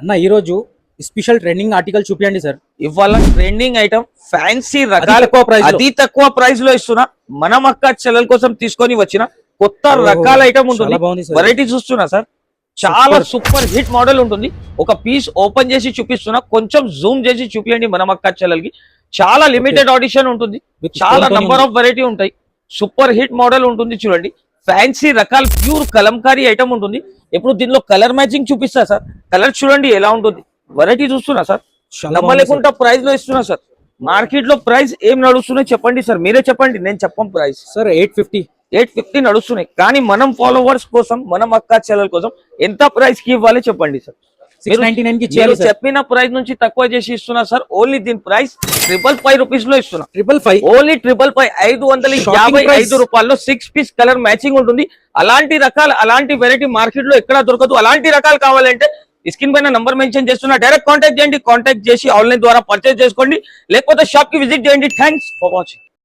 అన్న ఈ రోజు స్పెషల్ ట్రెండింగ్ ఆర్టికల్ చూపియండి సార్. ఇవాళ ట్రెండింగ్ ఐటమ్ ఫ్యాన్సీ రకాల తక్కువ price లో. అతి తక్కువ ప్రైస్ లో ఇస్తున్నా. మనం అక్క చెల్లెల కోసం తీసుకొని వచ్చిన కొత్త రకాల ఐటమ్ ఉంటుంది. చాలా బాగుంది సార్. వెరైటీ చూస్తున్నా సార్, చాలా సూపర్ హిట్ మోడల్ ఉంటుంది. ఒక పీస్ ఓపెన్ చేసి చూపిస్తున్నా, కొంచెం జూమ్ చేసి చూపియండి మనం అక్క చెల్లెలకి. చాలా లిమిటెడ్ ఆడిషన్ ఉంటుంది, With చాలా stone నంబర్ ఆఫ్ వెరైటీ ఉంటాయి. సూపర్ హిట్ మోడల్ ఉంటుంది చూడండి. ఫ్యాన్సీ రకాల ప్యూర్ కలంకారీ ఐటమ్ ఉంటుంది. ఇప్పుడు దీనిలో కలర్ మ్యాచింగ్ చూపిస్తా సార్. కలర్ చూడండి ఎలా ఉంటుంది, వెరైటీ చూస్తున్నా సార్. చాలా నమ్మలేకుండా ప్రైస్ లో ఇస్తున్నా సార్. మార్కెట్ లో ప్రైస్ ఏం నడుస్తున్నాయి చెప్పండి సార్, మీరే చెప్పండి, నేను చెప్పం ప్రైస్. సార్ 850. 850 నడుస్తున్నాయి, కానీ మనం ఫాలోవర్స్ కోసం, మనం అక్క చెల్లెల కోసం ఎంత ప్రైస్ కి ఇవ్వాలి చెప్పండి సార్. 699 కి మీరు చేయాలి సార్. చెప్పిన ప్రైస్ నుంచి తక్కువ చేసి ఇస్తున్నా సార్. ఓన్లీ దీని ప్రైస్ 555 రూపీస్ లో ఇస్తున్నా. 555. Only 555 Shocking price. 555 రూపాయల్లో 6 పీస్ కలర్ మ్యాచింగ్ ఉంటుంది. అలాంటి రకాలు, అలాంటి వెరైటీ మార్కెట్ లో ఎక్కడ దొరకదు. అలాంటి రకాలు కావాలంటే స్క్రీన్ పైన నంబర్ మెన్షన్ చేస్తున్నా, డైరెక్ట్ కాంటాక్ట్ చేయండి. కాంటాక్ట్ చేసి ఆన్లైన్ ద్వారా పర్చేజ్ చేసుకోండి, లేకపోతే షాప్ కి విజిట్ చేయండి. Thanks for watching.